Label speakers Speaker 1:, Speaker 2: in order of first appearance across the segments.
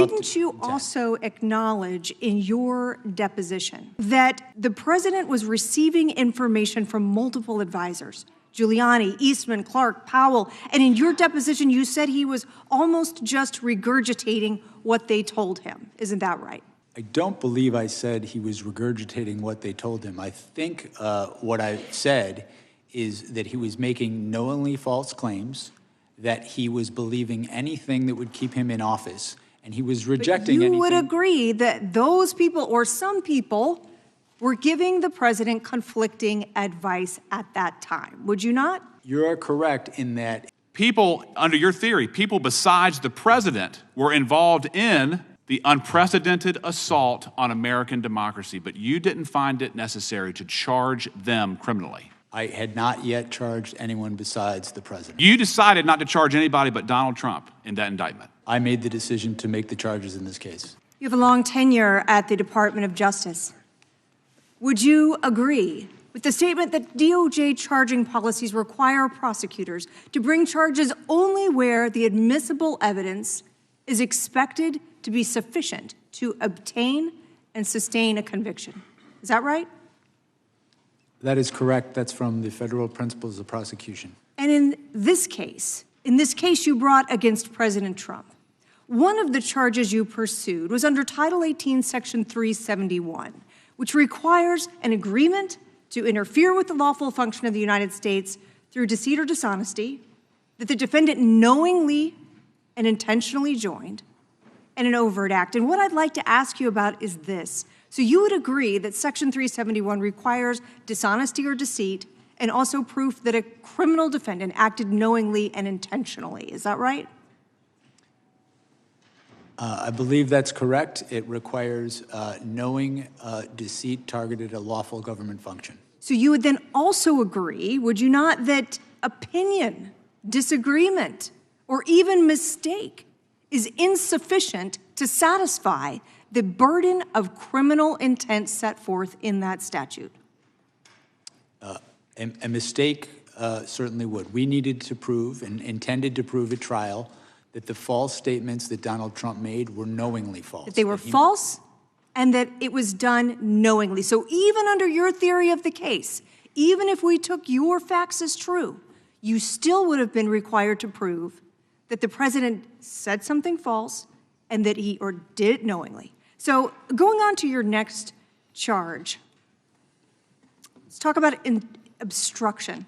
Speaker 1: didn't you also acknowledge in your deposition that the president was receiving information from multiple advisors? Giuliani, Eastman, Clark, Powell, and in your deposition you said he was almost just regurgitating what they told him. Isn't that right?
Speaker 2: I don't believe I said he was regurgitating what they told him. I think what I said is that he was making knowingly false claims, that he was believing anything that would keep him in office, and he was rejecting anything.
Speaker 1: You would agree that those people, or some people, were giving the president conflicting advice at that time, would you not?
Speaker 2: You're correct in that.
Speaker 3: People, under your theory, people besides the president were involved in the unprecedented assault on American democracy, but you didn't find it necessary to charge them criminally.
Speaker 2: I had not yet charged anyone besides the president.
Speaker 3: You decided not to charge anybody but Donald Trump in that indictment.
Speaker 2: I made the decision to make the charges in this case.
Speaker 1: You have a long tenure at the Department of Justice. Would you agree with the statement that DOJ charging policies require prosecutors to bring charges only where the admissible evidence is expected to be sufficient to obtain and sustain a conviction? Is that right?
Speaker 2: That is correct. That's from the federal principles of prosecution.
Speaker 1: And in this case you brought against President Trump, one of the charges you pursued was under Title 18, Section 371, which requires an agreement to interfere with the lawful function of the United States through deceit or dishonesty that the defendant knowingly and intentionally joined, and an overt act. And what I'd like to ask you about is this. So you would agree that Section 371 requires dishonesty or deceit and also proof that a criminal defendant acted knowingly and intentionally. Is that right?
Speaker 2: I believe that's correct. It requires knowing deceit targeted a lawful government function.
Speaker 1: So you would then also agree, would you not, that opinion, disagreement, or even mistake is insufficient to satisfy the burden of criminal intent set forth in that statute?
Speaker 2: A mistake certainly would. We needed to prove and intended to prove at trial that the false statements that Donald Trump made were knowingly false.
Speaker 1: That they were false and that it was done knowingly. So even under your theory of the case, even if we took your facts as true, you still would have been required to prove that the president said something false and that he or did it knowingly. So going on to your next charge, let's talk about obstruction.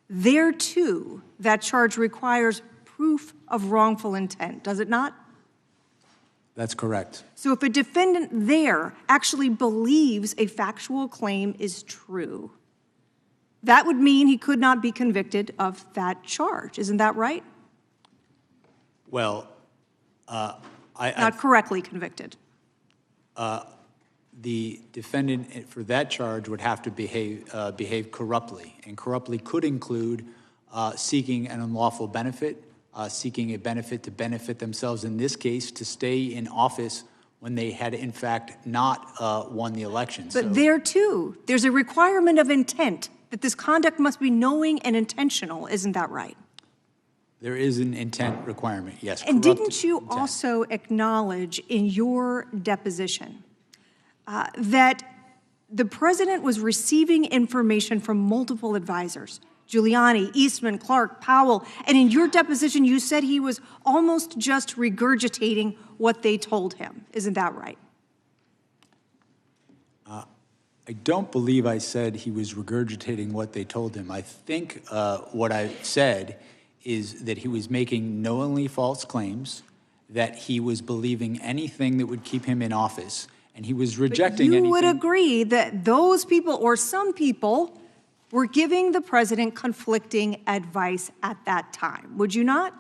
Speaker 1: There too, that charge requires proof of wrongful intent, does it not?
Speaker 2: That's correct.
Speaker 1: So if a defendant there actually believes a factual claim is true, that would mean he could not be convicted of that charge. Isn't that right?
Speaker 2: Well,
Speaker 1: not correctly convicted.
Speaker 2: The defendant for that charge would have to behave corruptly, and corruptly could include seeking an unlawful benefit, seeking a benefit to benefit themselves, in this case, to stay in office when they had, in fact, not won the election.
Speaker 1: But there, too, there's a requirement of intent, that this conduct must be knowing and intentional. Isn't that right?
Speaker 2: There is an intent requirement, yes.
Speaker 1: And didn't you also acknowledge in your deposition that the president was receiving information from multiple advisors? Giuliani, Eastman, Clark, Powell, and in your deposition you said he was almost just regurgitating what they told him. Isn't that right?
Speaker 2: I don't believe I said he was regurgitating what they told him. I think what I said is that he was making knowingly false claims, that he was believing anything that would keep him in office, and he was rejecting anything.
Speaker 1: You would agree that those people, or some people, were giving the president conflicting advice at that time, would you not?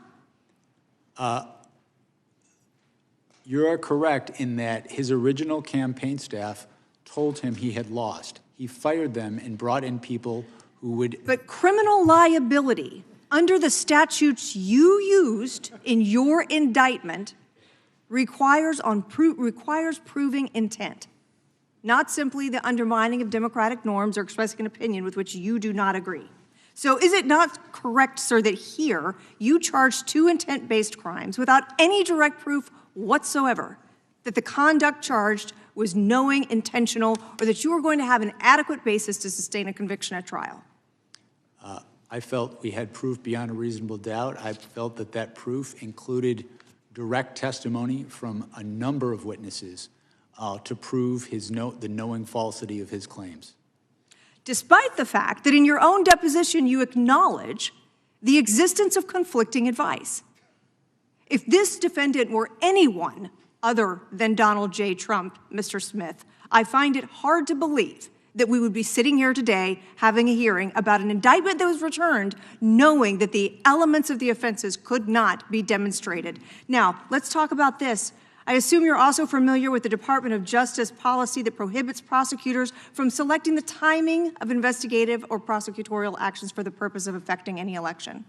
Speaker 2: You're correct in that his original campaign staff told him he had lost. He fired them and brought in people who would...
Speaker 1: But criminal liability, under the statutes you used in your indictment, requires proving intent, not simply the undermining of democratic norms or expressing an opinion with which you do not agree. So is it not correct, sir, that here you charged two intent-based crimes without any direct proof whatsoever that the conduct charged was knowing, intentional, or that you were going to have an adequate basis to sustain a conviction at trial?
Speaker 2: I felt we had proof beyond a reasonable doubt. I felt that that proof included direct testimony from a number of witnesses to prove the knowing falsity of his claims.
Speaker 1: Despite the fact that in your own deposition you acknowledge the existence of conflicting advice. If this defendant were anyone other than Donald J. Trump, Mr. Smith, I find it hard to believe that we would be sitting here today having a hearing about an indictment that was returned knowing that the elements of the offenses could not be demonstrated. Now, let's talk about this. I assume you're also familiar with the Department of Justice policy that prohibits prosecutors from selecting the timing of investigative or prosecutorial actions for the purpose of affecting any election.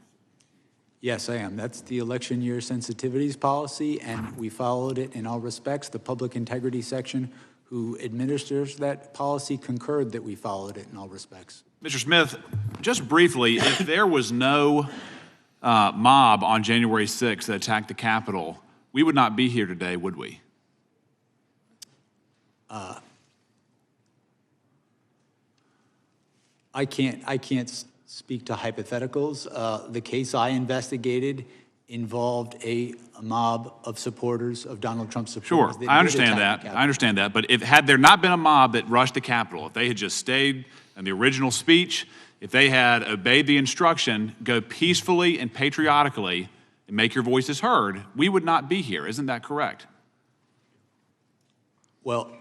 Speaker 2: Yes, I am. That's the election year sensitivities policy, and we followed it in all respects. The public integrity section who administers that policy concurred that we followed it in all respects.
Speaker 3: Mr. Smith, just briefly, if there was no mob on January 6th that attacked the Capitol, we would not be here today, would we?
Speaker 2: I can't speak to hypotheticals. The case I investigated involved a mob of supporters of Donald Trump's supporters.
Speaker 3: Sure, I understand that. I understand that. But had there not been a mob that rushed the Capitol, if they had just stayed in the original speech, if they had obeyed the instruction, go peacefully and patriotically and make your voices heard, we would not be here. Isn't that correct?
Speaker 2: Well,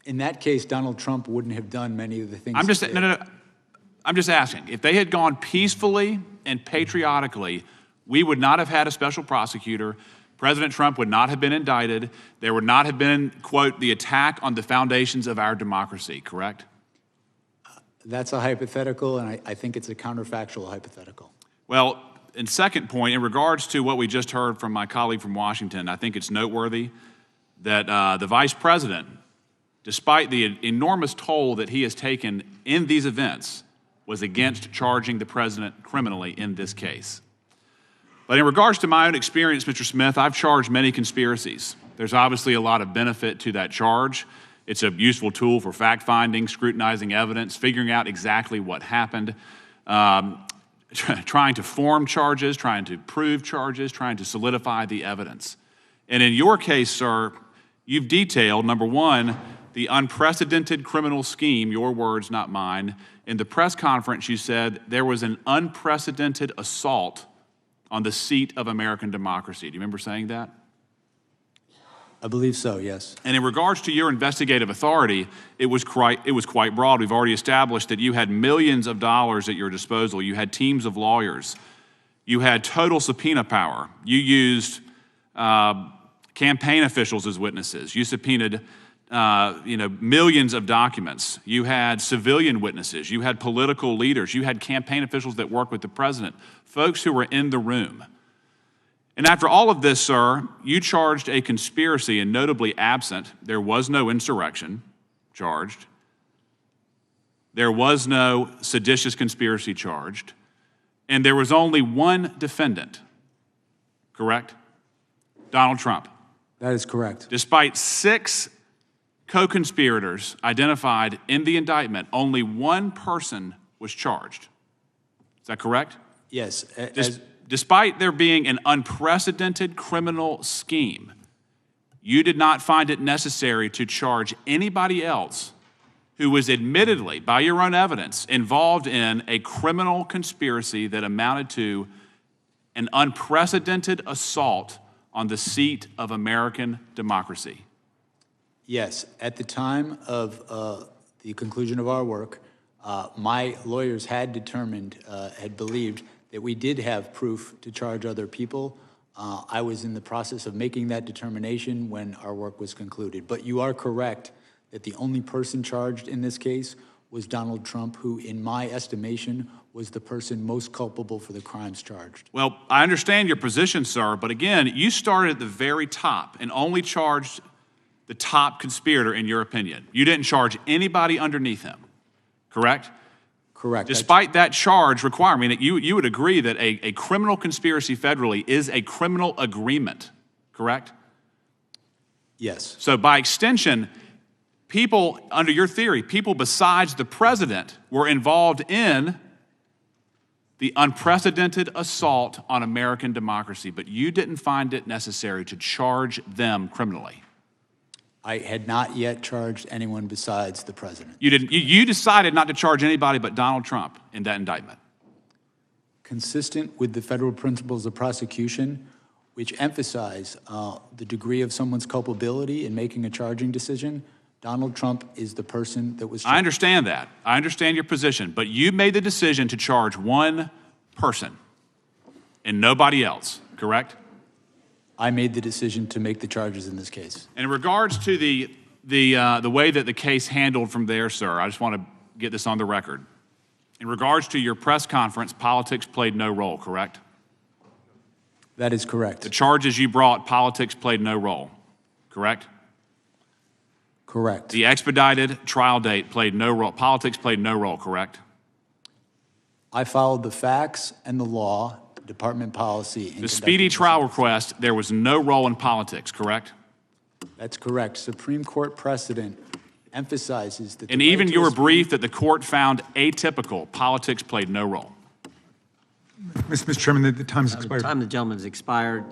Speaker 2: in that case, Donald Trump wouldn't have done many of the things.
Speaker 3: I'm just asking. If they had gone peacefully and patriotically, we would not have had a special prosecutor. President Trump would not have been indicted. There would not have been, quote, the attack on the foundations of our democracy, correct?
Speaker 2: That's a hypothetical, and I think it's a counterfactual hypothetical.
Speaker 3: Well, and second point, in regards to what we just heard from my colleague from Washington, I think it's noteworthy that the vice president, despite the enormous toll that he has taken in these events, was against charging the president criminally in this case. But in regards to my own experience, Mr. Smith, I've charged many conspiracies. There's obviously a lot of benefit to that charge. It's a useful tool for fact-finding, scrutinizing evidence, figuring out exactly what happened, trying to form charges, trying to prove charges, trying to solidify the evidence. And in your case, sir, you've detailed, number one, the unprecedented criminal scheme, your words, not mine. In the press conference, you said there was an unprecedented assault on the seat of American democracy. Do you remember saying that?
Speaker 2: I believe so, yes.
Speaker 3: And in regards to your investigative authority, it was quite broad. We've already established that you had millions of dollars at your disposal. You had teams of lawyers. You had total subpoena power. You used campaign officials as witnesses. You subpoenaed millions of documents. You had civilian witnesses. You had political leaders. You had campaign officials that worked with the president, folks who were in the room. And after all of this, sir, you charged a conspiracy, and notably absent, there was no insurrection charged. There was no seditious conspiracy charged. And there was only one defendant, correct? Donald Trump.
Speaker 2: That is correct.
Speaker 3: Despite 6 co-conspirators identified in the indictment, only one person was charged. Is that correct?
Speaker 2: Yes.
Speaker 3: Despite there being an unprecedented criminal scheme, you did not find it necessary to charge anybody else who was admittedly, by your own evidence, involved in a criminal conspiracy that amounted to an unprecedented assault on the seat of American democracy.
Speaker 2: Yes. At the time of the conclusion of our work, my lawyers had determined, had believed that we did have proof to charge other people. I was in the process of making that determination when our work was concluded. But you are correct that the only person charged in this case was Donald Trump, who, in my estimation, was the person most culpable for the crimes charged.
Speaker 3: Well, I understand your position, sir, but again, you started at the very top and only charged the top conspirator, in your opinion. You didn't charge anybody underneath him, correct?
Speaker 2: Correct.
Speaker 3: Despite that charge requirement, that you would agree that a criminal conspiracy federally is a criminal agreement, correct?
Speaker 2: Yes.
Speaker 3: So by extension, people, under your theory, people besides the president were involved in the unprecedented assault on American democracy, but you didn't find it necessary to charge them criminally.
Speaker 2: I had not yet charged anyone besides the president.
Speaker 3: You didn't. You decided not to charge anybody but Donald Trump in that indictment.
Speaker 2: Consistent with the federal principles of prosecution, which emphasize the degree of someone's culpability in making a charging decision, Donald Trump is the person that was charged.
Speaker 3: I understand that. I understand your position, but you made the decision to charge one person and nobody else, correct?
Speaker 2: I made the decision to make the charges in this case.
Speaker 3: In regards to the way that the case handled from there, sir, I just want to get this on the record. In regards to your press conference, politics played no role, correct?
Speaker 2: That is correct.
Speaker 3: The charges you brought, politics played no role, correct?
Speaker 2: Correct.
Speaker 3: The expedited trial date played no role. Politics played no role, correct?
Speaker 2: I followed the facts and the law, department policy.
Speaker 3: The speedy trial request, there was no role in politics, correct?
Speaker 2: That's correct. Supreme Court precedent emphasizes that.
Speaker 3: And even your brief that the court found atypical, politics played no role.
Speaker 4: Mr. Chairman, the time has expired.
Speaker 5: The time of the gentleman has expired.